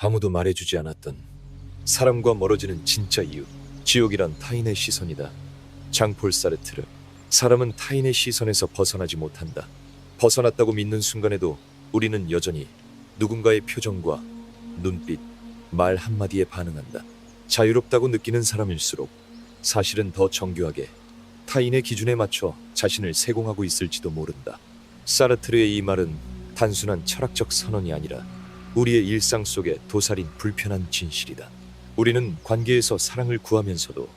아무도 말해주지 않았던 사람과 멀어지는 진짜 이유. 지옥이란 타인의 시선이다. 장폴 사르트르. 사람은 타인의 시선에서 벗어나지 못한다. 벗어났다고 믿는 순간에도 우리는 여전히 누군가의 표정과 눈빛, 말 한마디에 반응한다. 자유롭다고 느끼는 사람일수록 사실은 더 정교하게 타인의 기준에 맞춰 자신을 세공하고 있을지도 모른다. 사르트르의 이 말은 단순한 철학적 선언이 아니라 우리의 일상 속에 도사린 불편한 진실이다. 우리는 관계에서 사랑을 구하면서도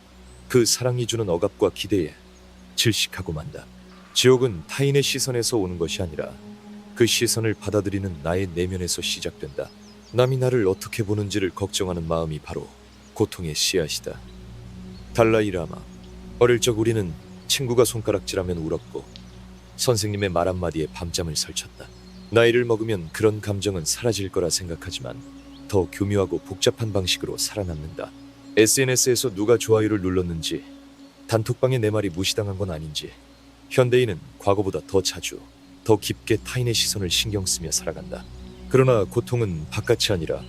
그 사랑이 주는 억압과 기대에 질식하고 만다. 지옥은 타인의 시선에서 오는 것이 아니라 그 시선을 받아들이는 나의 내면에서 시작된다. 남이 나를 어떻게 보는지를 걱정하는 마음이 바로 고통의 씨앗이다. 달라이 라마. 어릴 적 우리는 친구가 손가락질하면 울었고 선생님의 말 한마디에 밤잠을 설쳤다. 나이를 먹으면 그런 감정은 사라질 거라 생각하지만 더 교묘하고 복잡한 방식으로 살아남는다. SNS에서 누가 좋아요를 눌렀는지, 단톡방에 내 말이 무시당한 건 아닌지, 현대인은 과거보다 더 자주, 더 깊게 타인의 시선을 신경 쓰며 살아간다. 그러나 고통은 바깥이 아니라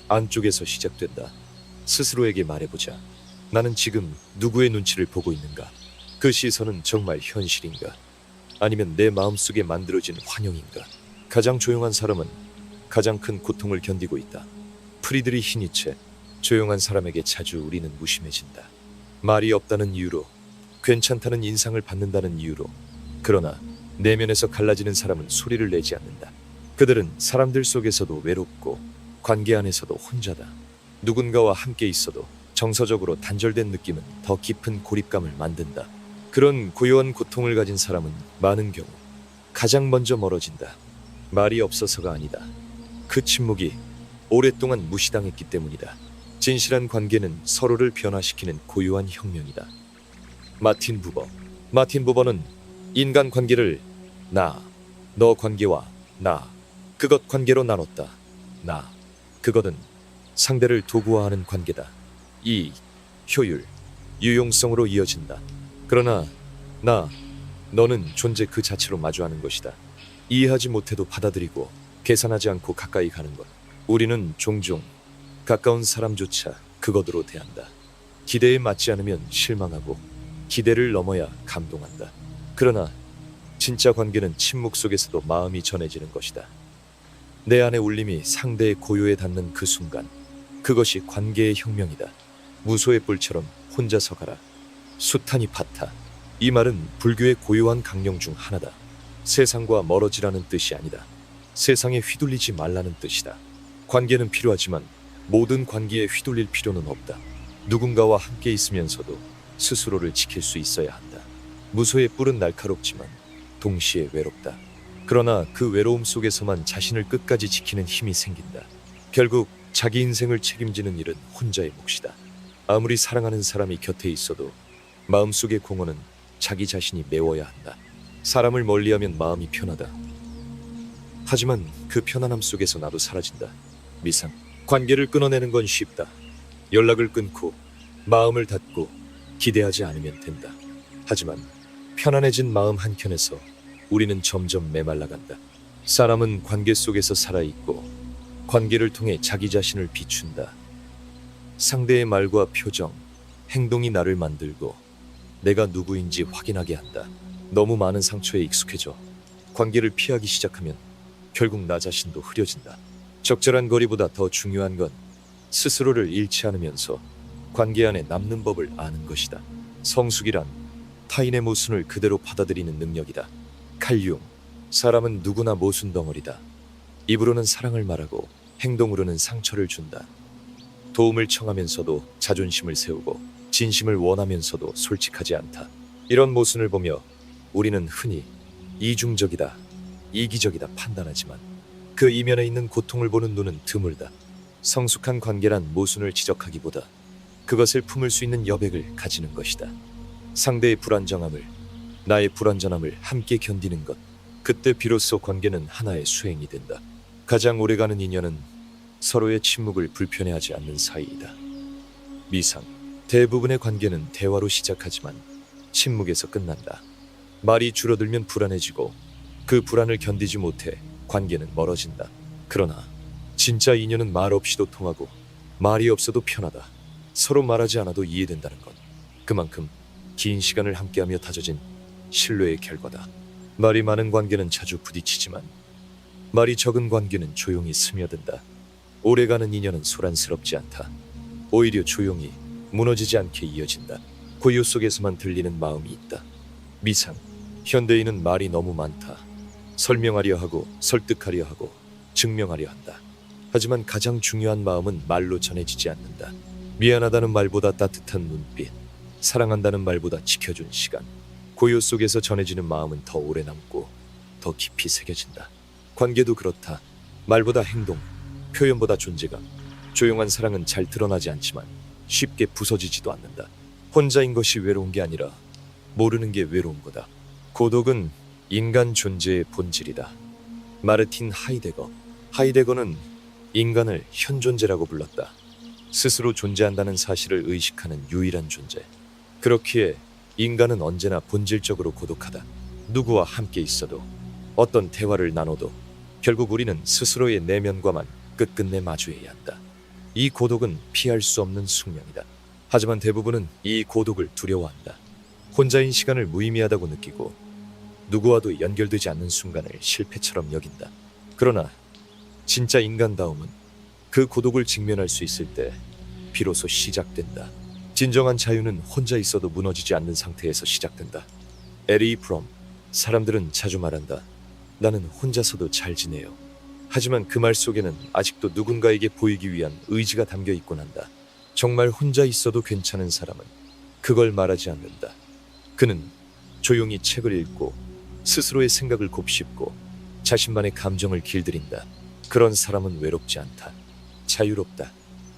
안쪽에서 시작된다. 스스로에게 말해보자. 나는 지금 누구의 눈치를 보고 있는가? 그 시선은 정말 현실인가? 아니면 내 마음속에 만들어진 환영인가? 가장 조용한 사람은 가장 큰 고통을 견디고 있다. 프리드리히 니체. 조용한 사람에게 자주 우리는 무심해진다. 말이 없다는 이유로, 괜찮다는 인상을 받는다는 이유로. 그러나 내면에서 갈라지는 사람은 소리를 내지 않는다. 그들은 사람들 속에서도 외롭고 관계 안에서도 혼자다. 누군가와 함께 있어도 정서적으로 단절된 느낌은 더 깊은 고립감을 만든다. 그런 고요한 고통을 가진 사람은 많은 경우 가장 먼저 멀어진다. 말이 없어서가 아니다. 그 침묵이 오랫동안 무시당했기 때문이다. 진실한 관계는 서로를 변화시키는 고유한 혁명이다. 마틴 부버. 마틴 부버는 인간 관계를 나, 너 관계와 나, 그것 관계로 나눴다. 나, 그것은 상대를 도구화하는 관계다. 이, 효율, 유용성으로 이어진다. 그러나 나, 너는 존재 그 자체로 마주하는 것이다. 이해하지 못해도 받아들이고 계산하지 않고 가까이 가는 것. 우리는 종종 가까운 사람조차 그것으로 대한다. 기대에 맞지 않으면 실망하고 기대를 넘어야 감동한다. 그러나 진짜 관계는 침묵 속에서도 마음이 전해지는 것이다. 내 안의 울림이 상대의 고요에 닿는 그 순간, 그것이 관계의 혁명이다. 무소의 뿔처럼 혼자서 가라. 수타니 파타. 이 말은 불교의 고요한 강령 중 하나다. 세상과 멀어지라는 뜻이 아니다. 세상에 휘둘리지 말라는 뜻이다. 관계는 필요하지만 모든 관계에 휘둘릴 필요는 없다. 누군가와 함께 있으면서도 스스로를 지킬 수 있어야 한다. 무소의 뿔은 날카롭지만 동시에 외롭다. 그러나 그 외로움 속에서만 자신을 끝까지 지키는 힘이 생긴다. 결국 자기 인생을 책임지는 일은 혼자의 몫이다. 아무리 사랑하는 사람이 곁에 있어도 마음속의 공허는 자기 자신이 메워야 한다. 사람을 멀리하면 마음이 편하다. 하지만 그 편안함 속에서 나도 사라진다. 미상. 관계를 끊어내는 건 쉽다. 연락을 끊고 마음을 닫고 기대하지 않으면 된다. 하지만 편안해진 마음 한켠에서 우리는 점점 메말라간다. 사람은 관계 속에서 살아있고 관계를 통해 자기 자신을 비춘다. 상대의 말과 표정, 행동이 나를 만들고 내가 누구인지 확인하게 한다. 너무 많은 상처에 익숙해져 관계를 피하기 시작하면 결국 나 자신도 흐려진다. 적절한 거리보다 더 중요한 건 스스로를 잃지 않으면서 관계 안에 남는 법을 아는 것이다. 성숙이란 타인의 모순을 그대로 받아들이는 능력이다. 칼융. 사람은 누구나 모순 덩어리다. 입으로는 사랑을 말하고 행동으로는 상처를 준다. 도움을 청하면서도 자존심을 세우고 진심을 원하면서도 솔직하지 않다. 이런 모순을 보며 우리는 흔히 이중적이다, 이기적이다 판단하지만 그 이면에 있는 고통을 보는 눈은 드물다. 성숙한 관계란 모순을 지적하기보다 그것을 품을 수 있는 여백을 가지는 것이다. 상대의 불안정함을, 나의 불완전함을 함께 견디는 것. 그때 비로소 관계는 하나의 수행이 된다. 가장 오래가는 인연은 서로의 침묵을 불편해하지 않는 사이이다. 미상. 대부분의 관계는 대화로 시작하지만 침묵에서 끝난다. 말이 줄어들면 불안해지고 그 불안을 견디지 못해 관계는 멀어진다. 그러나 진짜 인연은 말 없이도 통하고 말이 없어도 편하다. 서로 말하지 않아도 이해된다는 것. 그만큼 긴 시간을 함께하며 다져진 신뢰의 결과다. 말이 많은 관계는 자주 부딪히지만 말이 적은 관계는 조용히 스며든다. 오래가는 인연은 소란스럽지 않다. 오히려 조용히 무너지지 않게 이어진다. 고요 속에서만 들리는 마음이 있다. 미상. 현대인은 말이 너무 많다. 설명하려 하고 설득하려 하고 증명하려 한다. 하지만 가장 중요한 마음은 말로 전해지지 않는다. 미안하다는 말보다 따뜻한 눈빛, 사랑한다는 말보다 지켜준 시간. 고요 속에서 전해지는 마음은 더 오래 남고 더 깊이 새겨진다. 관계도 그렇다. 말보다 행동, 표현보다 존재감. 조용한 사랑은 잘 드러나지 않지만 쉽게 부서지지도 않는다. 혼자인 것이 외로운 게 아니라 모르는 게 외로운 거다. 고독은 인간 존재의 본질이다. 마르틴 하이데거. 하이데거는 인간을 현존재라고 불렀다. 스스로 존재한다는 사실을 의식하는 유일한 존재. 그렇기에 인간은 언제나 본질적으로 고독하다. 누구와 함께 있어도, 어떤 대화를 나눠도 결국 우리는 스스로의 내면과만 끝끝내 마주해야 한다. 이 고독은 피할 수 없는 숙명이다. 하지만 대부분은 이 고독을 두려워한다. 혼자인 시간을 무의미하다고 느끼고 누구와도 연결되지 않는 순간을 실패처럼 여긴다. 그러나 진짜 인간다움은 그 고독을 직면할 수 있을 때 비로소 시작된다. 진정한 자유는 혼자 있어도 무너지지 않는 상태에서 시작된다. 에리 프롬. 사람들은 자주 말한다. 나는 혼자서도 잘 지내요. 하지만 그 말 속에는 아직도 누군가에게 보이기 위한 의지가 담겨 있곤 한다. 정말 혼자 있어도 괜찮은 사람은 그걸 말하지 않는다. 그는 조용히 책을 읽고 스스로의 생각을 곱씹고 자신만의 감정을 길들인다. 그런 사람은 외롭지 않다. 자유롭다.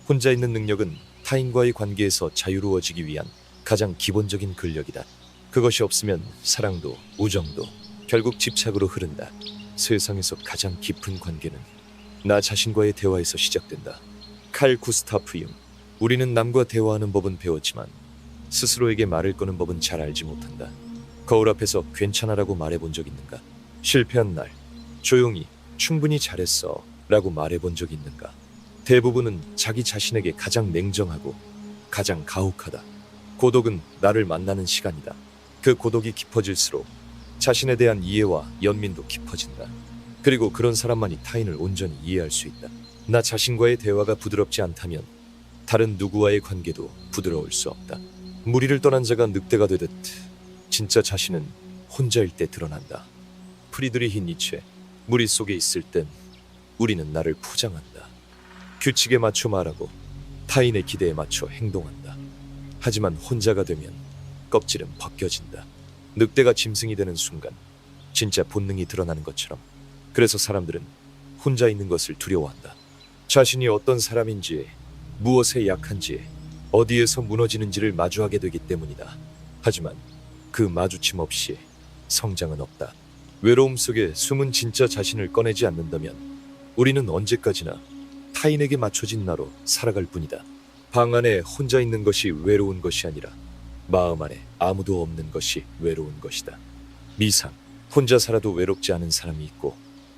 혼자 있는 능력은 타인과의 관계에서 자유로워지기 위한 가장 기본적인 근력이다. 그것이 없으면 사랑도 우정도 결국 집착으로 흐른다. 세상에서 가장 깊은 관계는 나 자신과의 대화에서 시작된다. 칼 구스타프 융. 우리는 남과 대화하는 법은 배웠지만 스스로에게 말을 거는 법은 잘 알지 못한다. 거울 앞에서 괜찮아라고 말해본 적 있는가? 실패한 날 조용히 충분히 잘했어 라고 말해본 적 있는가? 대부분은 자기 자신에게 가장 냉정하고 가장 가혹하다. 고독은 나를 만나는 시간이다. 그 고독이 깊어질수록 자신에 대한 이해와 연민도 깊어진다. 그리고 그런 사람만이 타인을 온전히 이해할 수 있다. 나 자신과의 대화가 부드럽지 않다면 다른 누구와의 관계도 부드러울 수 없다. 무리를 떠난 자가 늑대가 되듯 진짜 자신은 혼자일 때 드러난다. 프리드리히 니체. 무리 속에 있을 땐 우리는 나를 포장한다. 규칙에 맞춰 말하고 타인의 기대에 맞춰 행동한다. 하지만 혼자가 되면 껍질은 벗겨진다. 늑대가 짐승이 되는 순간 진짜 본능이 드러나는 것처럼. 그래서 사람들은 혼자 있는 것을 두려워한다. 자신이 어떤 사람인지, 무엇에 약한지, 어디에서 무너지는지를 마주하게 되기 때문이다. 하지만 그 마주침 없이 성장은 없다. 외로움 속에 숨은 진짜 자신을 꺼내지 않는다면 우리는 언제까지나 타인에게 맞춰진 나로 살아갈 뿐이다. 방 안에 혼자 있는 것이 외로운 것이 아니라 마음 안에 아무도 없는 것이 외로운 것이다. 미상. 혼자 살아도 외롭지 않은 사람이 있고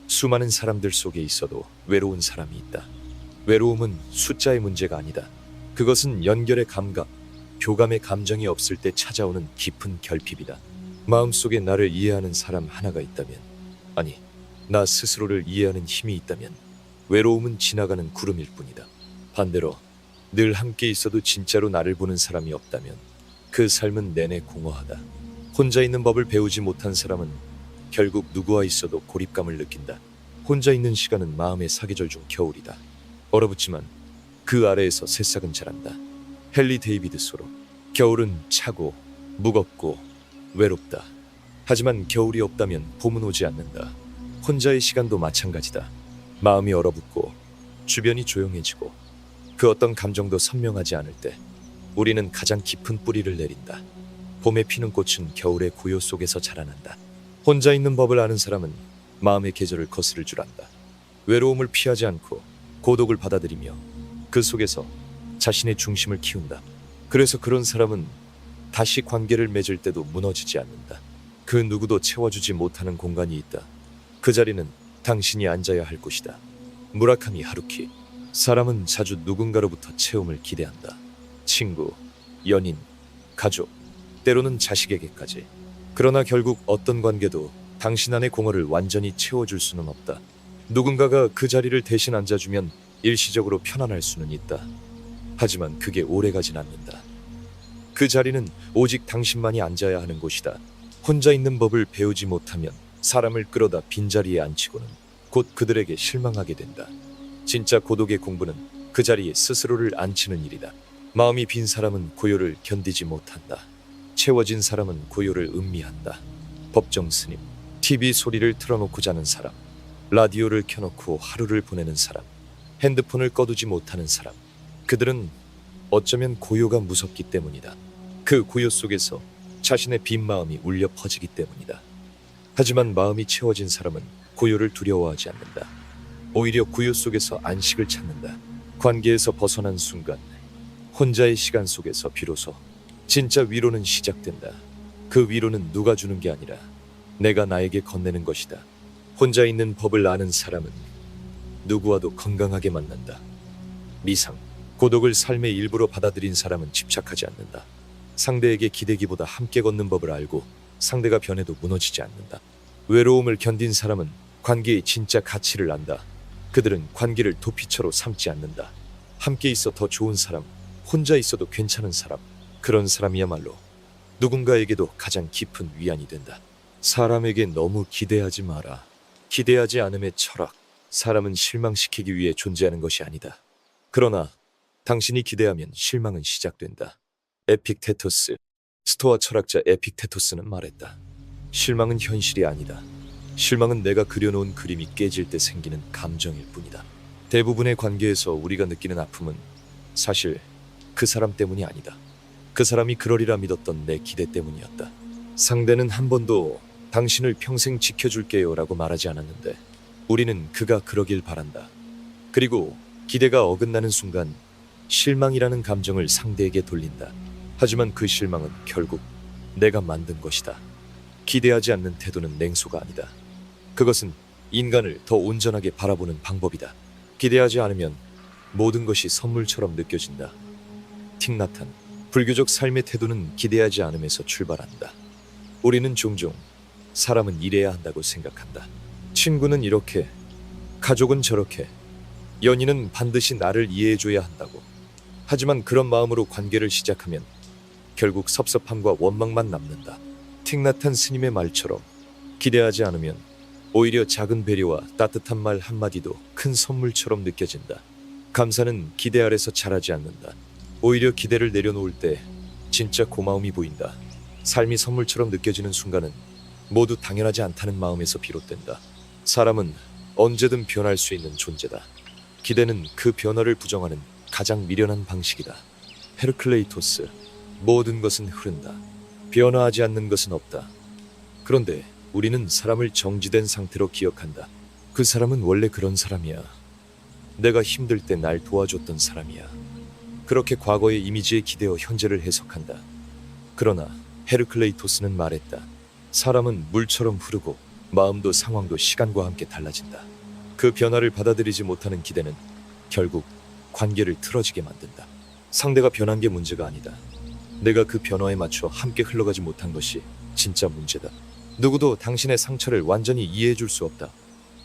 수많은 사람들 속에 있어도 외로운 사람이 있다. 외로움은 숫자의 문제가 아니다. 그것은 연결의 감각, 교감의 감정이 없을 때 찾아오는 깊은 결핍이다. 마음속에 나를 이해하는 사람 하나가 있다면, 아니, 나 스스로를 이해하는 힘이 있다면 외로움은 지나가는 구름일 뿐이다. 반대로 늘 함께 있어도 진짜로 나를 보는 사람이 없다면 그 삶은 내내 공허하다. 혼자 있는 법을 배우지 못한 사람은 결국 누구와 있어도 고립감을 느낀다. 혼자 있는 시간은 마음의 사계절 중 겨울이다. 얼어붙지만 그 아래에서 새싹은 자란다. 헨리 데이비드 소로. 겨울은 차고 무겁고 외롭다. 하지만 겨울이 없다면 봄은 오지 않는다. 혼자의 시간도 마찬가지다. 마음이 얼어붙고 주변이 조용해지고 그 어떤 감정도 선명하지 않을 때 우리는 가장 깊은 뿌리를 내린다. 봄에 피는 꽃은 겨울의 고요 속에서 자라난다. 혼자 있는 법을 아는 사람은 마음의 계절을 거스를 줄 안다. 외로움을 피하지 않고 고독을 받아들이며 그 속에서 자신의 중심을 키운다. 그래서 그런 사람은 다시 관계를 맺을 때도 무너지지 않는다. 그 누구도 채워주지 못하는 공간이 있다. 그 자리는 당신이 앉아야 할 곳이다. 무라카미 하루키. 사람은 자주 누군가로부터 체험을 기대한다. 친구, 연인, 가족, 때로는 자식에게까지. 그러나 결국 어떤 관계도 당신 안의 공허를 완전히 채워줄 수는 없다. 누군가가 그 자리를 대신 앉아주면 일시적으로 편안할 수는 있다. 하지만 그게 오래가진 않는다. 그 자리는 오직 당신만이 앉아야 하는 곳이다. 혼자 있는 법을 배우지 못하면 사람을 끌어다 빈자리에 앉히고는 곧 그들에게 실망하게 된다. 진짜 고독의 공부는 그 자리에 스스로를 앉히는 일이다. 마음이 빈 사람은 고요를 견디지 못한다. 채워진 사람은 고요를 음미한다. 법정 스님, TV 소리를 틀어놓고 자는 사람, 라디오를 켜놓고 하루를 보내는 사람, 핸드폰을 꺼두지 못하는 사람. 그들은 어쩌면 고요가 무섭기 때문이다. 그 고요 속에서 자신의 빈 마음이 울려 퍼지기 때문이다. 하지만 마음이 채워진 사람은 고요를 두려워하지 않는다. 오히려 고요 속에서 안식을 찾는다. 관계에서 벗어난 순간, 혼자의 시간 속에서 비로소 진짜 위로는 시작된다. 그 위로는 누가 주는 게 아니라 내가 나에게 건네는 것이다. 혼자 있는 법을 아는 사람은 누구와도 건강하게 만난다. 미상, 고독을 삶의 일부로 받아들인 사람은 집착하지 않는다. 상대에게 기대기보다 함께 걷는 법을 알고 상대가 변해도 무너지지 않는다. 외로움을 견딘 사람은 관계의 진짜 가치를 안다. 그들은 관계를 도피처로 삼지 않는다. 함께 있어 더 좋은 사람, 혼자 있어도 괜찮은 사람, 그런 사람이야말로 누군가에게도 가장 깊은 위안이 된다. 사람에게 너무 기대하지 마라. 기대하지 않음의 철학. 사람은 실망시키기 위해 존재하는 것이 아니다. 그러나 당신이 기대하면 실망은 시작된다. 에픽테토스, 스토아 철학자 에픽테토스는 말했다. 실망은 현실이 아니다. 실망은 내가 그려놓은 그림이 깨질 때 생기는 감정일 뿐이다. 대부분의 관계에서 우리가 느끼는 아픔은 사실 그 사람 때문이 아니다. 그 사람이 그러리라 믿었던 내 기대 때문이었다. 상대는 한 번도 당신을 평생 지켜줄게요 라고 말하지 않았는데 우리는 그가 그러길 바란다. 그리고 기대가 어긋나는 순간 실망이라는 감정을 상대에게 돌린다. 하지만 그 실망은 결국 내가 만든 것이다. 기대하지 않는 태도는 냉소가 아니다. 그것은 인간을 더 온전하게 바라보는 방법이다. 기대하지 않으면 모든 것이 선물처럼 느껴진다. 틱나탄, 불교적 삶의 태도는 기대하지 않음에서 출발한다. 우리는 종종 사람은 이래야 한다고 생각한다. 친구는 이렇게, 가족은 저렇게, 연인은 반드시 나를 이해해줘야 한다고. 하지만 그런 마음으로 관계를 시작하면 결국 섭섭함과 원망만 남는다. 틱나탄 스님의 말처럼 기대하지 않으면 오히려 작은 배려와 따뜻한 말 한마디도 큰 선물처럼 느껴진다. 감사는 기대 아래서 자라지 않는다. 오히려 기대를 내려놓을 때 진짜 고마움이 보인다. 삶이 선물처럼 느껴지는 순간은 모두 당연하지 않다는 마음에서 비롯된다. 사람은 언제든 변할 수 있는 존재다. 기대는 그 변화를 부정하는 가장 미련한 방식이다. 헤르클레이토스, 모든 것은 흐른다. 변화하지 않는 것은 없다. 그런데 우리는 사람을 정지된 상태로 기억한다. 그 사람은 원래 그런 사람이야. 내가 힘들 때 날 도와줬던 사람이야. 그렇게 과거의 이미지에 기대어 현재를 해석한다. 그러나 헤르클레이토스는 말했다. 사람은 물처럼 흐르고 마음도 상황도 시간과 함께 달라진다. 그 변화를 받아들이지 못하는 기대는 결국 관계를 틀어지게 만든다. 상대가 변한 게 문제가 아니다. 내가 그 변화에 맞춰 함께 흘러가지 못한 것이 진짜 문제다. 누구도 당신의 상처를 완전히 이해해 줄 수 없다.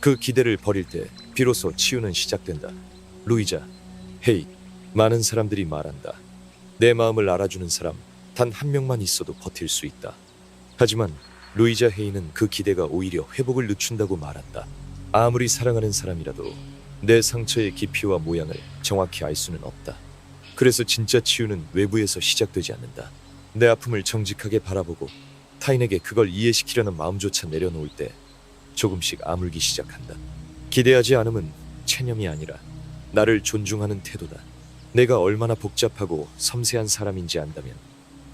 그 기대를 버릴 때 비로소 치유는 시작된다. 루이자 헤이. 많은 사람들이 말한다. 내 마음을 알아주는 사람 단 한 명만 있어도 버틸 수 있다. 하지만 루이자 헤이는 그 기대가 오히려 회복을 늦춘다고 말한다. 아무리 사랑하는 사람이라도 내 상처의 깊이와 모양을 정확히 알 수는 없다. 그래서 진짜 치유는 외부에서 시작되지 않는다. 내 아픔을 정직하게 바라보고 타인에게 그걸 이해시키려는 마음조차 내려놓을 때 조금씩 아물기 시작한다. 기대하지 않음은 체념이 아니라 나를 존중하는 태도다. 내가 얼마나 복잡하고 섬세한 사람인지 안다면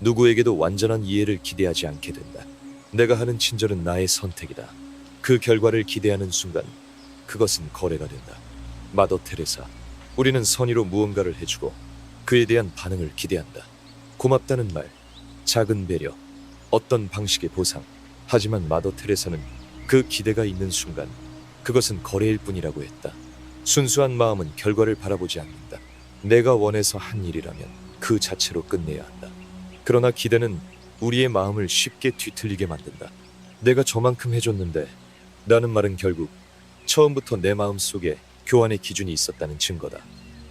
누구에게도 완전한 이해를 기대하지 않게 된다. 내가 하는 친절은 나의 선택이다. 그 결과를 기대하는 순간 그것은 거래가 된다. 마더 테레사, 우리는 선의로 무언가를 해주고 그에 대한 반응을 기대한다. 고맙다는 말, 작은 배려, 어떤 방식의 보상. 하지만 마더 테레사는 그 기대가 있는 순간 그것은 거래일 뿐이라고 했다. 순수한 마음은 결과를 바라보지 않는다. 내가 원해서 한 일이라면 그 자체로 끝내야 한다. 그러나 기대는 우리의 마음을 쉽게 뒤틀리게 만든다. 내가 저만큼 해줬는데 라는 말은 결국 처음부터 내 마음 속에 교환의 기준이 있었다는 증거다.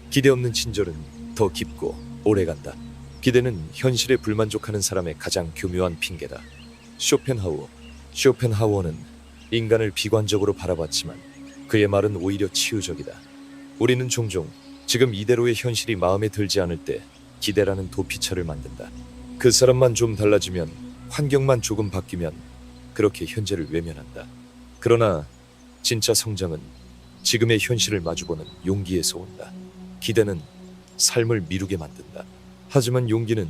기대 없는 친절은 더 깊고 오래간다. 기대는 현실에 불만족하는 사람의 가장 교묘한 핑계다. 쇼펜하우어는 인간을 비관적으로 바라봤지만 그의 말은 오히려 치유적이다. 우리는 종종 지금 이대로의 현실이 마음에 들지 않을 때 기대라는 도피처를 만든다. 그 사람만 좀 달라지면, 환경만 조금 바뀌면 그렇게 현재를 외면한다. 그러나 진짜 성장은 지금의 현실을 마주보는 용기에서 온다. 기대는 삶을 미루게 만든다. 하지만 용기는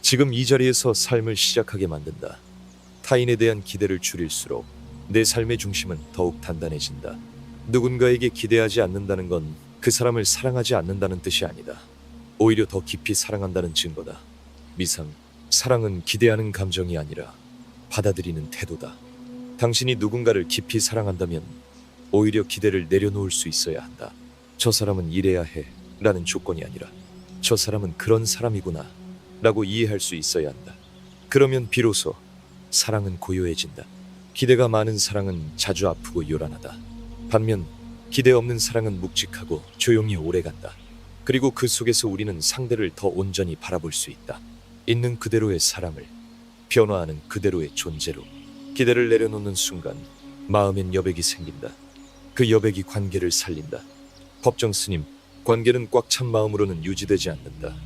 지금 이 자리에서 삶을 시작하게 만든다. 타인에 대한 기대를 줄일수록 내 삶의 중심은 더욱 단단해진다. 누군가에게 기대하지 않는다는 건 그 사람을 사랑하지 않는다는 뜻이 아니다. 오히려 더 깊이 사랑한다는 증거다. 미상, 사랑은 기대하는 감정이 아니라 받아들이는 태도다. 당신이 누군가를 깊이 사랑한다면 오히려 기대를 내려놓을 수 있어야 한다. 저 사람은 이래야 해 라는 조건이 아니라 저 사람은 그런 사람이구나 라고 이해할 수 있어야 한다. 그러면 비로소 사랑은 고요해진다. 기대가 많은 사랑은 자주 아프고 요란하다. 반면 기대 없는 사랑은 묵직하고 조용히 오래간다. 그리고 그 속에서 우리는 상대를 더 온전히 바라볼 수 있다. 있는 그대로의 사랑을, 변화하는 그대로의 존재로. 기대를 내려놓는 순간 마음엔 여백이 생긴다. 그 여백이 관계를 살린다. 법정 스님, 관계는 꽉 찬 마음으로는 유지되지 않는다.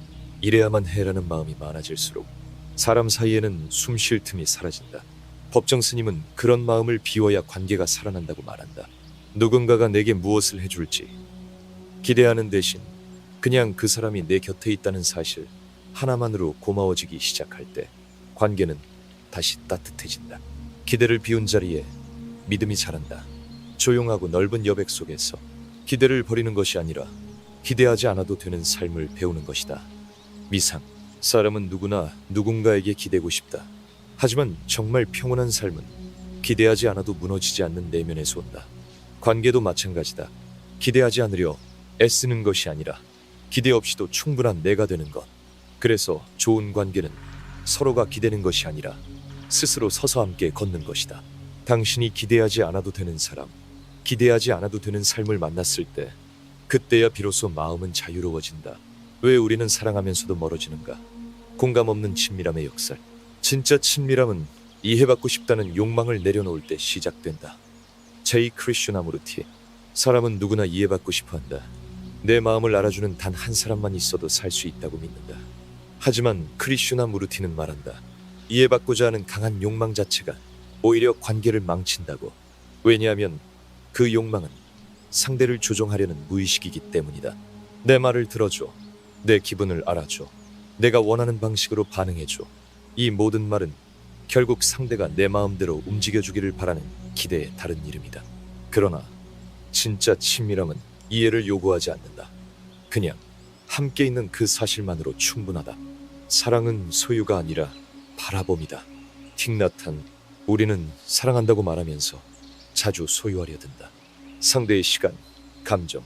이래야만 해라는 마음이 많아질수록 사람 사이에는 숨 쉴 틈이 사라진다. 법정 스님은 그런 마음을 비워야 관계가 살아난다고 말한다. 누군가가 내게 무엇을 해줄지 기대하는 대신 그냥 그 사람이 내 곁에 있다는 사실 하나만으로 고마워지기 시작할 때 관계는 다시 따뜻해진다. 기대를 비운 자리에 믿음이 자란다. 조용하고 넓은 여백 속에서 기대를 버리는 것이 아니라 기대하지 않아도 되는 삶을 배우는 것이다. 미상, 사람은 누구나 누군가에게 기대고 싶다. 하지만 정말 평온한 삶은 기대하지 않아도 무너지지 않는 내면에서 온다. 관계도 마찬가지다. 기대하지 않으려 애쓰는 것이 아니라 기대 없이도 충분한 내가 되는 것. 그래서 좋은 관계는 서로가 기대는 것이 아니라 스스로 서서 함께 걷는 것이다. 당신이 기대하지 않아도 되는 사람, 기대하지 않아도 되는 삶을 만났을 때 그때야 비로소 마음은 자유로워진다. 왜 우리는 사랑하면서도 멀어지는가? 공감 없는 친밀함의 역설. 진짜 친밀함은 이해받고 싶다는 욕망을 내려놓을 때 시작된다. 제이 크리슈나무르티. 사람은 누구나 이해받고 싶어한다. 내 마음을 알아주는 단 한 사람만 있어도 살 수 있다고 믿는다. 하지만 크리슈나무르티는 말한다. 이해받고자 하는 강한 욕망 자체가 오히려 관계를 망친다고. 왜냐하면 그 욕망은 상대를 조종하려는 무의식이기 때문이다. 내 말을 들어줘. 내 기분을 알아줘. 내가 원하는 방식으로 반응해줘. 이 모든 말은 결국 상대가 내 마음대로 움직여주기를 바라는 기대의 다른 이름이다. 그러나 진짜 친밀함은 이해를 요구하지 않는다. 그냥 함께 있는 그 사실만으로 충분하다. 사랑은 소유가 아니라 바라봄이다. 틱나탄, 우리는 사랑한다고 말하면서 자주 소유하려 든다. 상대의 시간, 감정,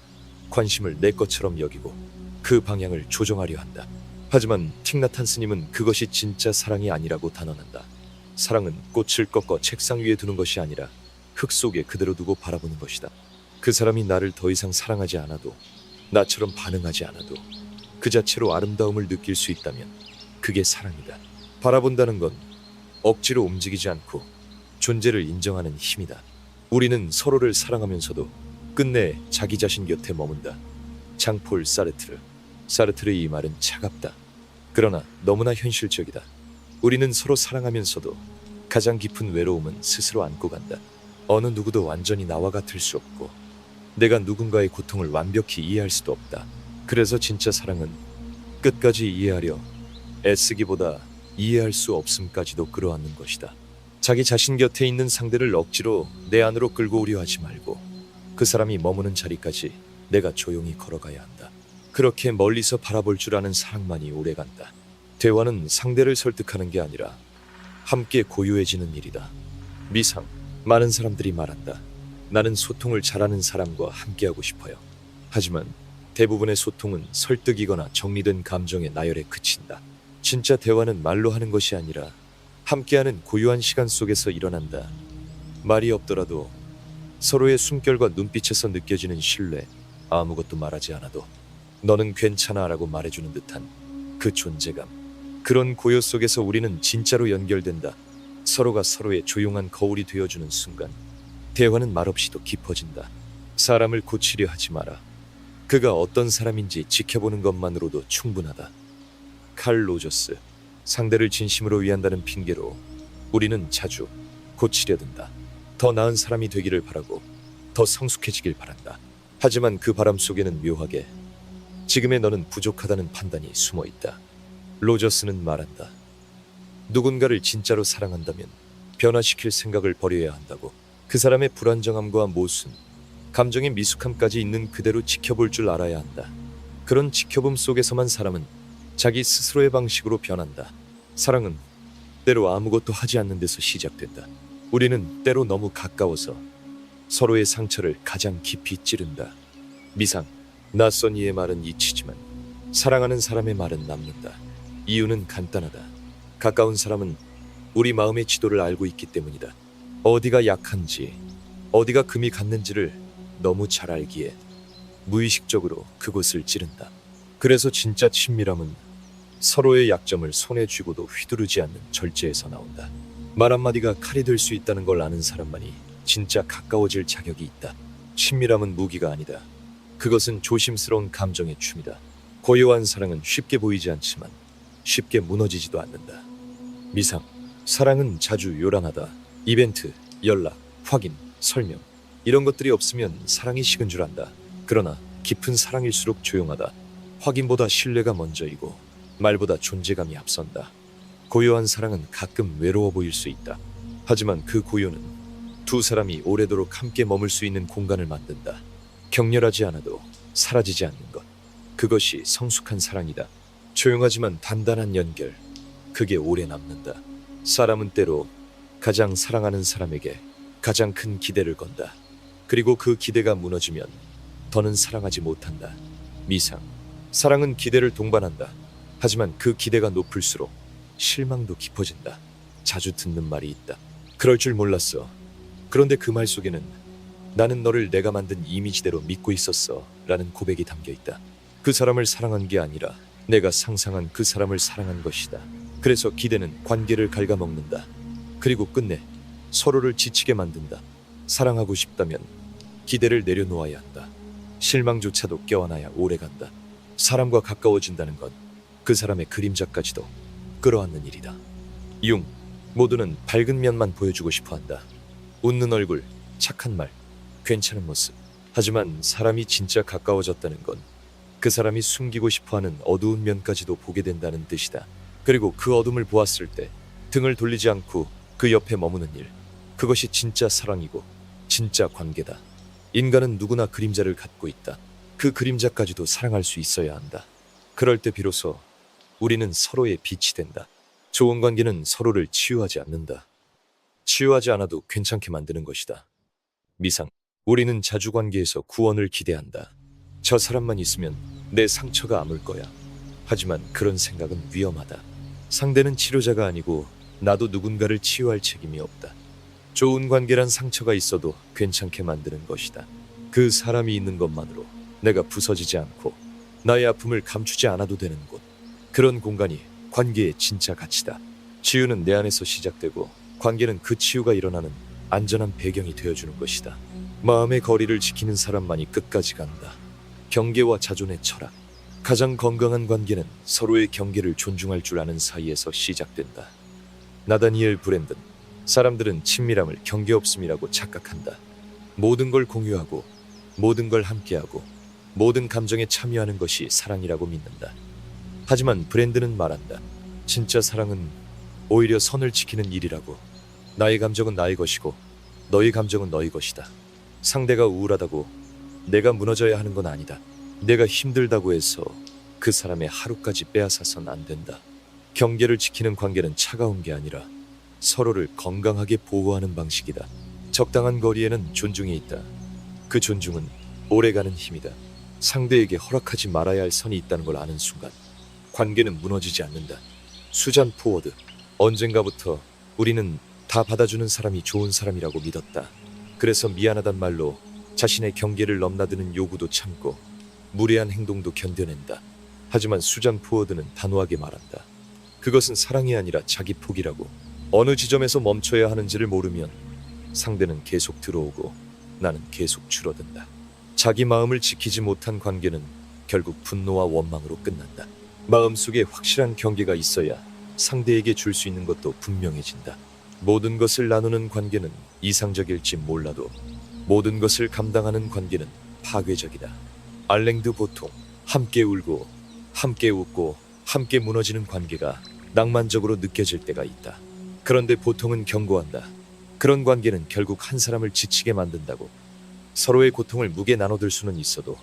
관심을 내 것처럼 여기고 그 방향을 조정하려 한다. 하지만 틱나탄 스님은 그것이 진짜 사랑이 아니라고 단언한다. 사랑은 꽃을 꺾어 책상 위에 두는 것이 아니라 흙 속에 그대로 두고 바라보는 것이다. 그 사람이 나를 더 이상 사랑하지 않아도, 나처럼 반응하지 않아도 그 자체로 아름다움을 느낄 수 있다면 그게 사랑이다. 바라본다는 건 억지로 움직이지 않고 존재를 인정하는 힘이다. 우리는 서로를 사랑하면서도 끝내 자기 자신 곁에 머문다. 장폴 사르트르. 사르트르의 이 말은 차갑다. 그러나 너무나 현실적이다. 우리는 서로 사랑하면서도 가장 깊은 외로움은 스스로 안고 간다. 어느 누구도 완전히 나와 같을 수 없고 내가 누군가의 고통을 완벽히 이해할 수도 없다. 그래서 진짜 사랑은 끝까지 이해하려 애쓰기보다 이해할 수 없음까지도 끌어안는 것이다. 자기 자신 곁에 있는 상대를 억지로 내 안으로 끌고 오려 하지 말고 그 사람이 머무는 자리까지 내가 조용히 걸어가야 한다. 그렇게 멀리서 바라볼 줄 아는 사랑만이 오래간다. 대화는 상대를 설득하는 게 아니라 함께 고요해지는 일이다. 미상, 많은 사람들이 말한다. 나는 소통을 잘하는 사람과 함께하고 싶어요. 하지만 대부분의 소통은 설득이거나 정리된 감정의 나열에 그친다. 진짜 대화는 말로 하는 것이 아니라 함께하는 고요한 시간 속에서 일어난다. 말이 없더라도 서로의 숨결과 눈빛에서 느껴지는 신뢰, 아무것도 말하지 않아도 너는 괜찮아 라고 말해주는 듯한 그 존재감. 그런 고요 속에서 우리는 진짜로 연결된다. 서로가 서로의 조용한 거울이 되어주는 순간 대화는 말없이도 깊어진다. 사람을 고치려 하지 마라. 그가 어떤 사람인지 지켜보는 것만으로도 충분하다. 칼 로저스. 상대를 진심으로 위한다는 핑계로 우리는 자주 고치려 든다. 더 나은 사람이 되기를 바라고 더 성숙해지길 바란다. 하지만 그 바람 속에는 묘하게 지금의 너는 부족하다는 판단이 숨어 있다. 로저스는 말한다. 누군가를 진짜로 사랑한다면 변화시킬 생각을 버려야 한다고. 그 사람의 불안정함과 모순, 감정의 미숙함까지 있는 그대로 지켜볼 줄 알아야 한다. 그런 지켜봄 속에서만 사람은 자기 스스로의 방식으로 변한다. 사랑은 때로 아무것도 하지 않는 데서 시작된다. 우리는 때로 너무 가까워서 서로의 상처를 가장 깊이 찌른다. 미상. 낯선 이의 말은 잊히지만 사랑하는 사람의 말은 남는다. 이유는 간단하다. 가까운 사람은 우리 마음의 지도를 알고 있기 때문이다. 어디가 약한지, 어디가 금이 갔는지를 너무 잘 알기에 무의식적으로 그곳을 찌른다. 그래서 진짜 친밀함은 서로의 약점을 손에 쥐고도 휘두르지 않는 절제에서 나온다. 말 한마디가 칼이 될 수 있다는 걸 아는 사람만이 진짜 가까워질 자격이 있다. 친밀함은 무기가 아니다. 그것은 조심스러운 감정의 춤이다. 고요한 사랑은 쉽게 보이지 않지만 쉽게 무너지지도 않는다. 미상. 사랑은 자주 요란하다. 이벤트, 연락, 확인, 설명, 이런 것들이 없으면 사랑이 식은 줄 안다. 그러나 깊은 사랑일수록 조용하다. 확인보다 신뢰가 먼저이고 말보다 존재감이 앞선다. 고요한 사랑은 가끔 외로워 보일 수 있다. 하지만 그 고요는 두 사람이 오래도록 함께 머물 수 있는 공간을 만든다. 격렬하지 않아도 사라지지 않는 것. 그것이 성숙한 사랑이다. 조용하지만 단단한 연결. 그게 오래 남는다. 사람은 때로 가장 사랑하는 사람에게 가장 큰 기대를 건다. 그리고 그 기대가 무너지면 더는 사랑하지 못한다. 미상. 사랑은 기대를 동반한다. 하지만 그 기대가 높을수록 실망도 깊어진다. 자주 듣는 말이 있다. 그럴 줄 몰랐어. 그런데 그 말 속에는 나는 너를 내가 만든 이미지대로 믿고 있었어 라는 고백이 담겨 있다. 그 사람을 사랑한 게 아니라 내가 상상한 그 사람을 사랑한 것이다. 그래서 기대는 관계를 갉아먹는다. 그리고 끝내 서로를 지치게 만든다. 사랑하고 싶다면 기대를 내려놓아야 한다. 실망조차도 껴안아야 오래간다. 사람과 가까워진다는 건 그 사람의 그림자까지도 끌어안는 일이다. 융. 모두는 밝은 면만 보여주고 싶어한다. 웃는 얼굴, 착한 말, 괜찮은 모습. 하지만 사람이 진짜 가까워졌다는 건 그 사람이 숨기고 싶어하는 어두운 면까지도 보게 된다는 뜻이다. 그리고 그 어둠을 보았을 때 등을 돌리지 않고 그 옆에 머무는 일. 그것이 진짜 사랑이고 진짜 관계다. 인간은 누구나 그림자를 갖고 있다. 그 그림자까지도 사랑할 수 있어야 한다. 그럴 때 비로소 우리는 서로의 빛이 된다. 좋은 관계는 서로를 치유하지 않는다. 치유하지 않아도 괜찮게 만드는 것이다. 미상. 우리는 자주 관계에서 구원을 기대한다. 저 사람만 있으면 내 상처가 아물 거야. 하지만 그런 생각은 위험하다. 상대는 치료자가 아니고 나도 누군가를 치유할 책임이 없다. 좋은 관계란 상처가 있어도 괜찮게 만드는 것이다. 그 사람이 있는 것만으로 내가 부서지지 않고 나의 아픔을 감추지 않아도 되는 곳. 그런 공간이 관계의 진짜 가치다. 치유는 내 안에서 시작되고 관계는 그 치유가 일어나는 안전한 배경이 되어주는 것이다. 마음의 거리를 지키는 사람만이 끝까지 간다. 경계와 자존의 철학. 가장 건강한 관계는 서로의 경계를 존중할 줄 아는 사이에서 시작된다. 나다니엘 브랜든. 사람들은 친밀함을 경계 없음이라고 착각한다. 모든 걸 공유하고 모든 걸 함께하고 모든 감정에 참여하는 것이 사랑이라고 믿는다. 하지만 브랜든은 말한다. 진짜 사랑은 오히려 선을 지키는 일이라고. 나의 감정은 나의 것이고 너의 감정은 너의 것이다. 상대가 우울하다고 내가 무너져야 하는 건 아니다. 내가 힘들다고 해서 그 사람의 하루까지 빼앗아선 안 된다. 경계를 지키는 관계는 차가운 게 아니라 서로를 건강하게 보호하는 방식이다. 적당한 거리에는 존중이 있다. 그 존중은 오래가는 힘이다. 상대에게 허락하지 말아야 할 선이 있다는 걸 아는 순간 관계는 무너지지 않는다. 수잔 포워드. 언젠가부터 우리는 다 받아주는 사람이 좋은 사람이라고 믿었다. 그래서 미안하단 말로 자신의 경계를 넘나드는 요구도 참고 무례한 행동도 견뎌낸다. 하지만 수잔 포워드는 단호하게 말한다. 그것은 사랑이 아니라 자기 포기라고. 어느 지점에서 멈춰야 하는지를 모르면 상대는 계속 들어오고 나는 계속 줄어든다. 자기 마음을 지키지 못한 관계는 결국 분노와 원망으로 끝난다. 마음속에 확실한 경계가 있어야 상대에게 줄 수 있는 것도 분명해진다. 모든 것을 나누는 관계는 이상적일지 몰라도 모든 것을 감당하는 관계는 파괴적이다. 알랭드 보통 함께 울고 함께 웃고 함께 무너지는 관계가 낭만적으로 느껴질 때가 있다. 그런데 보통은 경고한다. 그런 관계는 결국 한 사람을 지치게 만든다고. 서로의 고통을 무게 나눠들 수는 있어도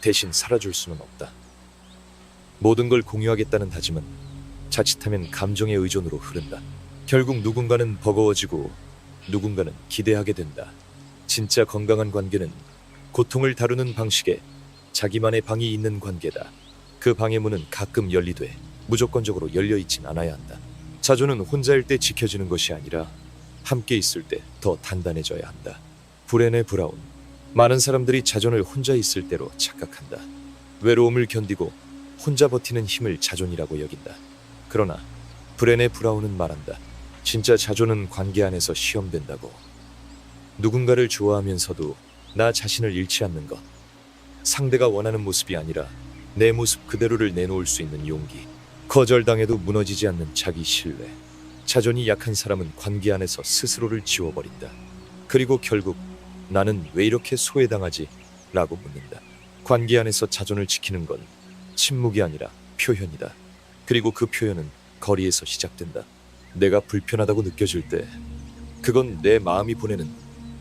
대신 살아줄 수는 없다. 모든 걸 공유하겠다는 다짐은 자칫하면 감정의 의존으로 흐른다. 결국 누군가는 버거워지고 누군가는 기대하게 된다. 진짜 건강한 관계는 고통을 다루는 방식에 자기만의 방이 있는 관계다. 그 방의 문은 가끔 열리되 무조건적으로 열려있진 않아야 한다. 자존은 혼자일 때 지켜지는 것이 아니라 함께 있을 때 더 단단해져야 한다. 브레네 브라운. 많은 사람들이 자존을 혼자 있을 때로 착각한다. 외로움을 견디고 혼자 버티는 힘을 자존이라고 여긴다. 그러나 브레네 브라운은 말한다. 진짜 자존은 관계 안에서 시험된다고. 누군가를 좋아하면서도 나 자신을 잃지 않는 것. 상대가 원하는 모습이 아니라 내 모습 그대로를 내놓을 수 있는 용기. 거절당해도 무너지지 않는 자기 신뢰. 자존이 약한 사람은 관계 안에서 스스로를 지워버린다. 그리고 결국 나는 왜 이렇게 소외당하지? 라고 묻는다. 관계 안에서 자존을 지키는 건 침묵이 아니라 표현이다. 그리고 그 표현은 거리에서 시작된다. 내가 불편하다고 느껴질 때 그건 내 마음이 보내는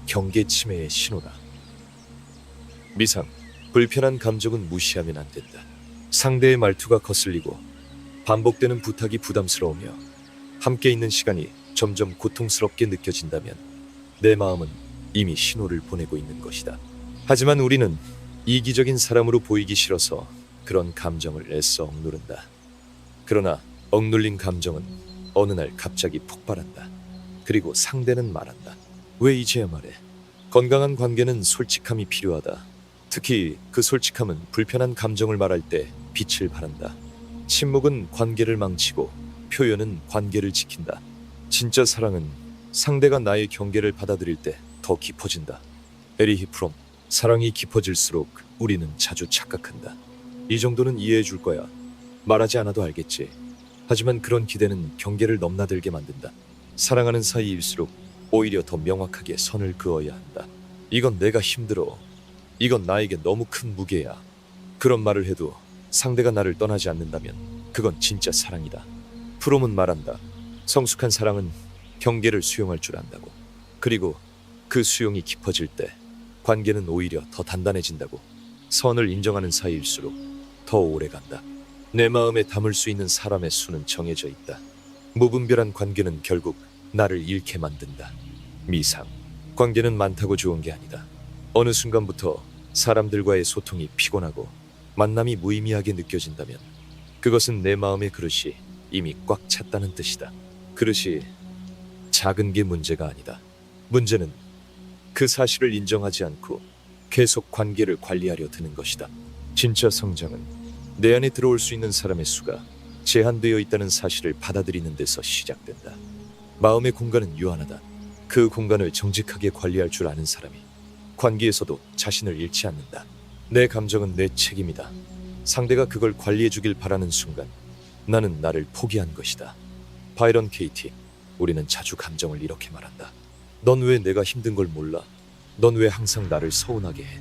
경계 침해의 신호다. 미상. 불편한 감정은 무시하면 안 된다. 상대의 말투가 거슬리고 반복되는 부탁이 부담스러우며 함께 있는 시간이 점점 고통스럽게 느껴진다면 내 마음은 이미 신호를 보내고 있는 것이다. 하지만 우리는 이기적인 사람으로 보이기 싫어서 그런 감정을 애써 억누른다. 그러나 억눌린 감정은 어느 날 갑자기 폭발한다. 그리고 상대는 말한다. 왜 이제야 말해? 건강한 관계는 솔직함이 필요하다. 특히 그 솔직함은 불편한 감정을 말할 때 빛을 발한다. 침묵은 관계를 망치고 표현은 관계를 지킨다. 진짜 사랑은 상대가 나의 경계를 받아들일 때 더 깊어진다. 에리히 프롬. 사랑이 깊어질수록 우리는 자주 착각한다. 이 정도는 이해해 줄 거야. 말하지 않아도 알겠지. 하지만 그런 기대는 경계를 넘나들게 만든다. 사랑하는 사이일수록 오히려 더 명확하게 선을 그어야 한다. 이건 내가 힘들어. 이건 나에게 너무 큰 무게야. 그런 말을 해도 상대가 나를 떠나지 않는다면 그건 진짜 사랑이다. 프롬은 말한다. 성숙한 사랑은 경계를 수용할 줄 안다고. 그리고 그 수용이 깊어질 때 관계는 오히려 더 단단해진다고. 선을 인정하는 사이일수록 더 오래 간다. 내 마음에 담을 수 있는 사람의 수는 정해져 있다. 무분별한 관계는 결국 나를 잃게 만든다. 미상. 관계는 많다고 좋은 게 아니다. 어느 순간부터 사람들과의 소통이 피곤하고 만남이 무의미하게 느껴진다면 그것은 내 마음의 그릇이 이미 꽉 찼다는 뜻이다. 그릇이 작은 게 문제가 아니다. 문제는 그 사실을 인정하지 않고 계속 관계를 관리하려 드는 것이다. 진짜 성장은 내 안에 들어올 수 있는 사람의 수가 제한되어 있다는 사실을 받아들이는 데서 시작된다. 마음의 공간은 유한하다. 그 공간을 정직하게 관리할 줄 아는 사람이 관계에서도 자신을 잃지 않는다. 내 감정은 내 책임이다. 상대가 그걸 관리해 주길 바라는 순간 나는 나를 포기한 것이다. 바이런 케이티. 우리는 자주 감정을 이렇게 말한다. 넌 왜 내가 힘든 걸 몰라? 넌 왜 항상 나를 서운하게 해?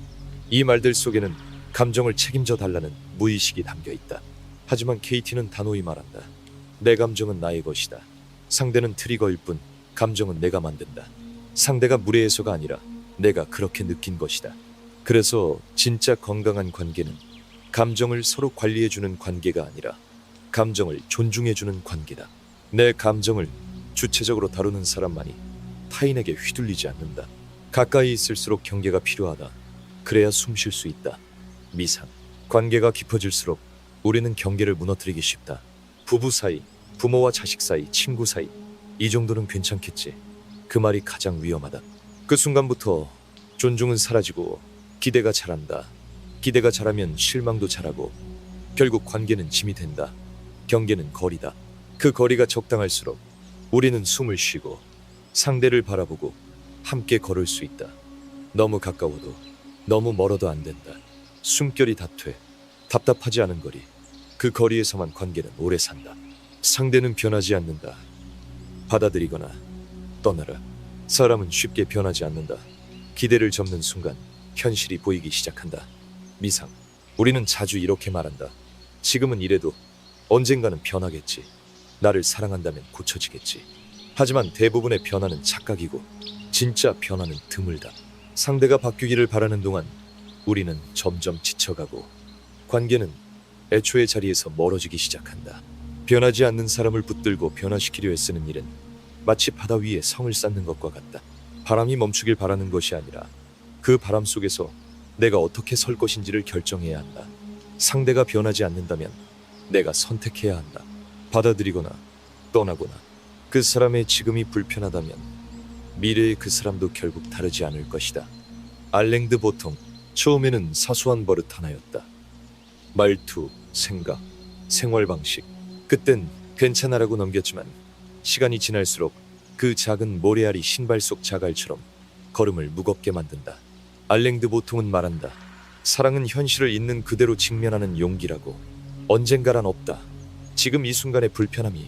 이 말들 속에는 감정을 책임져 달라는 무의식이 담겨 있다. 하지만 케이티는 단호히 말한다. 내 감정은 나의 것이다. 상대는 트리거일 뿐 감정은 내가 만든다. 상대가 무례해서가 아니라 내가 그렇게 느낀 것이다. 그래서 진짜 건강한 관계는 감정을 서로 관리해주는 관계가 아니라 감정을 존중해주는 관계다. 내 감정을 주체적으로 다루는 사람만이 타인에게 휘둘리지 않는다. 가까이 있을수록 경계가 필요하다. 그래야 숨 쉴 수 있다. 미상. 관계가 깊어질수록 우리는 경계를 무너뜨리기 쉽다. 부부 사이, 부모와 자식 사이, 친구 사이, 이 정도는 괜찮겠지. 그 말이 가장 위험하다. 그 순간부터 존중은 사라지고 기대가 자란다. 기대가 자라면 실망도 자라고 결국 관계는 짐이 된다. 경계는 거리다. 그 거리가 적당할수록 우리는 숨을 쉬고 상대를 바라보고 함께 걸을 수 있다. 너무 가까워도 너무 멀어도 안 된다. 숨결이 닿되 답답하지 않은 거리. 그 거리에서만 관계는 오래 산다. 상대는 변하지 않는다. 받아들이거나 떠나라. 사람은 쉽게 변하지 않는다. 기대를 접는 순간 현실이 보이기 시작한다. 미상. 우리는 자주 이렇게 말한다. 지금은 이래도 언젠가는 변하겠지. 나를 사랑한다면 고쳐지겠지. 하지만 대부분의 변화는 착각이고 진짜 변화는 드물다. 상대가 바뀌기를 바라는 동안 우리는 점점 지쳐가고 관계는 애초의 자리에서 멀어지기 시작한다. 변하지 않는 사람을 붙들고 변화시키려 애쓰는 일은 마치 바다 위에 성을 쌓는 것과 같다. 바람이 멈추길 바라는 것이 아니라 그 바람 속에서 내가 어떻게 설 것인지를 결정해야 한다. 상대가 변하지 않는다면 내가 선택해야 한다. 받아들이거나 떠나거나. 그 사람의 지금이 불편하다면 미래의 그 사람도 결국 다르지 않을 것이다. 알랭드 보통. 처음에는 사소한 버릇 하나였다. 말투, 생각, 생활 방식. 그땐 괜찮아라고 넘겼지만 시간이 지날수록 그 작은 모래알이 신발 속 자갈처럼 걸음을 무겁게 만든다. 알랭드 보통은 말한다. 사랑은 현실을 있는 그대로 직면하는 용기라고. 언젠가란 없다. 지금 이 순간의 불편함이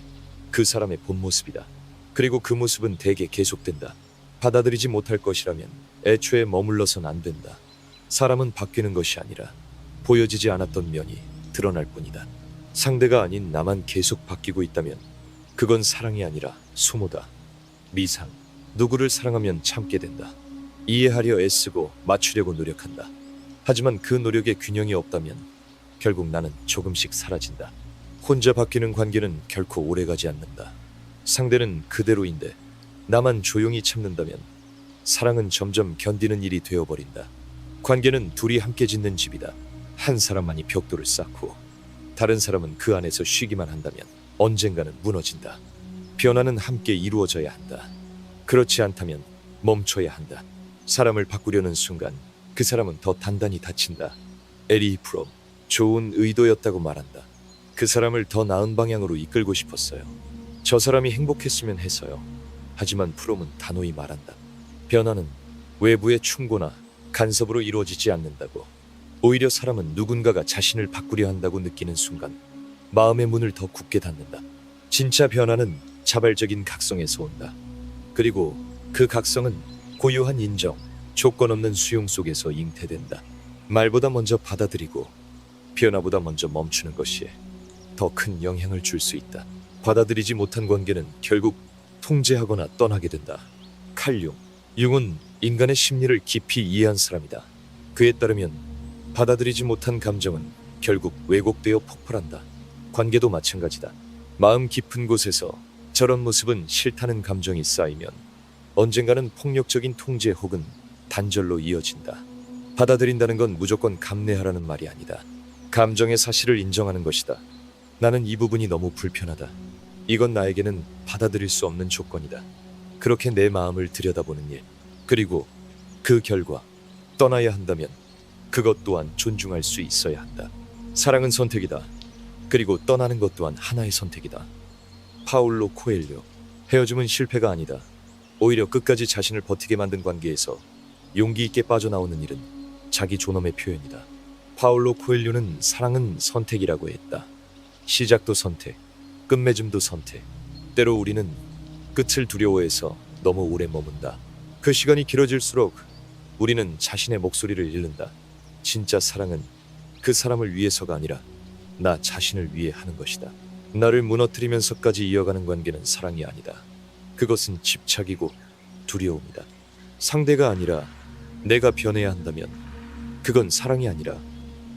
그 사람의 본 모습이다. 그리고 그 모습은 대개 계속된다. 받아들이지 못할 것이라면 애초에 머물러선 안 된다. 사람은 바뀌는 것이 아니라 보여지지 않았던 면이 드러날 뿐이다. 상대가 아닌 나만 계속 바뀌고 있다면 그건 사랑이 아니라 수모다. 미상. 누구를 사랑하면 참게 된다. 이해하려 애쓰고 맞추려고 노력한다. 하지만 그 노력에 균형이 없다면 결국 나는 조금씩 사라진다. 혼자 바뀌는 관계는 결코 오래가지 않는다. 상대는 그대로인데 나만 조용히 참는다면 사랑은 점점 견디는 일이 되어버린다. 관계는 둘이 함께 짓는 집이다. 한 사람만이 벽돌을 쌓고 다른 사람은 그 안에서 쉬기만 한다면 언젠가는 무너진다. 변화는 함께 이루어져야 한다. 그렇지 않다면 멈춰야 한다. 사람을 바꾸려는 순간 그 사람은 더 단단히 다친다. 에리 프롬. 좋은 의도였다고 말한다. 그 사람을 더 나은 방향으로 이끌고 싶었어요. 저 사람이 행복했으면 해서요. 하지만 프롬은 단호히 말한다. 변화는 외부의 충고나 간섭으로 이루어지지 않는다고. 오히려 사람은 누군가가 자신을 바꾸려 한다고 느끼는 순간 마음의 문을 더 굳게 닫는다. 진짜 변화는 자발적인 각성에서 온다. 그리고 그 각성은 고유한 인정, 조건 없는 수용 속에서 잉태된다. 말보다 먼저 받아들이고 변화보다 먼저 멈추는 것이 더 큰 영향을 줄 수 있다. 받아들이지 못한 관계는 결국 통제하거나 떠나게 된다. 칼 융. 융은 인간의 심리를 깊이 이해한 사람이다. 그에 따르면 받아들이지 못한 감정은 결국 왜곡되어 폭발한다. 관계도 마찬가지다. 마음 깊은 곳에서 저런 모습은 싫다는 감정이 쌓이면 언젠가는 폭력적인 통제 혹은 단절로 이어진다. 받아들인다는 건 무조건 감내하라는 말이 아니다. 감정의 사실을 인정하는 것이다. 나는 이 부분이 너무 불편하다. 이건 나에게는 받아들일 수 없는 조건이다. 그렇게 내 마음을 들여다보는 일. 그리고 그 결과 떠나야 한다면 그것 또한 존중할 수 있어야 한다. 사랑은 선택이다. 그리고 떠나는 것 또한 하나의 선택이다. 파울로 코엘료. 헤어짐은 실패가 아니다. 오히려 끝까지 자신을 버티게 만든 관계에서 용기 있게 빠져나오는 일은 자기 존엄의 표현이다. 파울로 코엘료는 사랑은 선택이라고 했다. 시작도 선택, 끝맺음도 선택. 때로 우리는 끝을 두려워해서 너무 오래 머문다. 그 시간이 길어질수록 우리는 자신의 목소리를 잃는다. 진짜 사랑은 그 사람을 위해서가 아니라 나 자신을 위해 하는 것이다. 나를 무너뜨리면서까지 이어가는 관계는 사랑이 아니다. 그것은 집착이고 두려움이다. 상대가 아니라 내가 변해야 한다면 그건 사랑이 아니라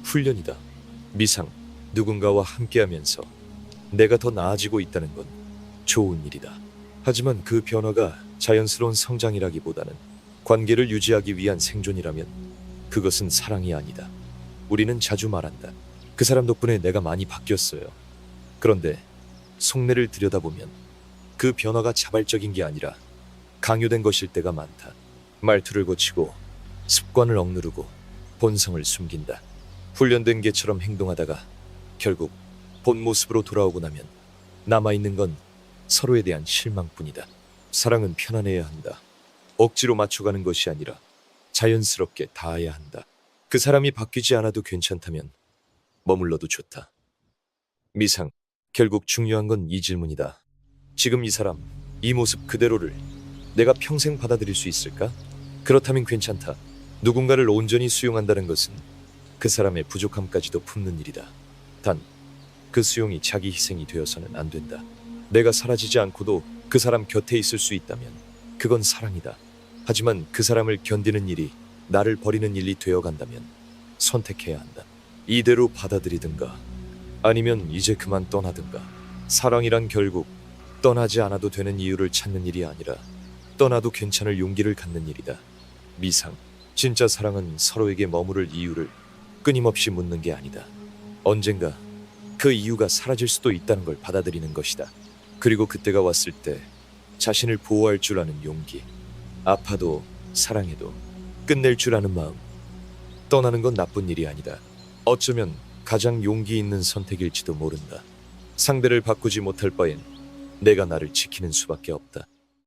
훈련이다. 미상. 누군가와 함께하면서 내가 더 나아지고 있다는 건 좋은 일이다. 하지만 그 변화가 자연스러운 성장이라기보다는 관계를 유지하기 위한 생존이라면 그것은 사랑이 아니다. 우리는 자주 말한다. 그 사람 덕분에 내가 많이 바뀌었어요. 그런데 속내를 들여다보면 그 변화가 자발적인 게 아니라 강요된 것일 때가 많다. 말투를 고치고 습관을 억누르고 본성을 숨긴다. 훈련된 개처럼 행동하다가 결국 본 모습으로 돌아오고 나면 남아있는 건 서로에 대한 실망뿐이다. 사랑은 편안해야 한다. 억지로 맞춰가는 것이 아니라 자연스럽게 닿아야 한다. 그 사람이 바뀌지 않아도 괜찮다면 머물러도 좋다. 미상, 결국 중요한 건 이 질문이다. 지금 이 사람, 이 모습 그대로를 내가 평생 받아들일 수 있을까? 그렇다면 괜찮다. 누군가를 온전히 수용한다는 것은 그 사람의 부족함까지도 품는 일이다. 단, 그 수용이 자기 희생이 되어서는 안 된다. 내가 사라지지 않고도 그 사람 곁에 있을 수 있다면 그건 사랑이다. 하지만 그 사람을 견디는 일이 나를 버리는 일이 되어간다면 선택해야 한다. 이대로 받아들이든가 아니면 이제 그만 떠나든가. 사랑이란 결국 떠나지 않아도 되는 이유를 찾는 일이 아니라 떠나도 괜찮을 용기를 갖는 일이다. 미상, 진짜 사랑은 서로에게 머무를 이유를 끊임없이 묻는 게 아니다. 언젠가 그 이유가 사라질 수도 있다는 걸 받아들이는 것이다. 그리고 그때가 왔을 때 자신을 보호할 줄 아는 용기, 아파도 사랑해도 끝낼 줄 아는 마음. 떠나는 건 나쁜 일이 아니다. 어쩌면 가장 용기 있는 선택일지도 모른다. 상대를 바꾸지 못할 바엔 내가 나를 지키는 수밖에 없다.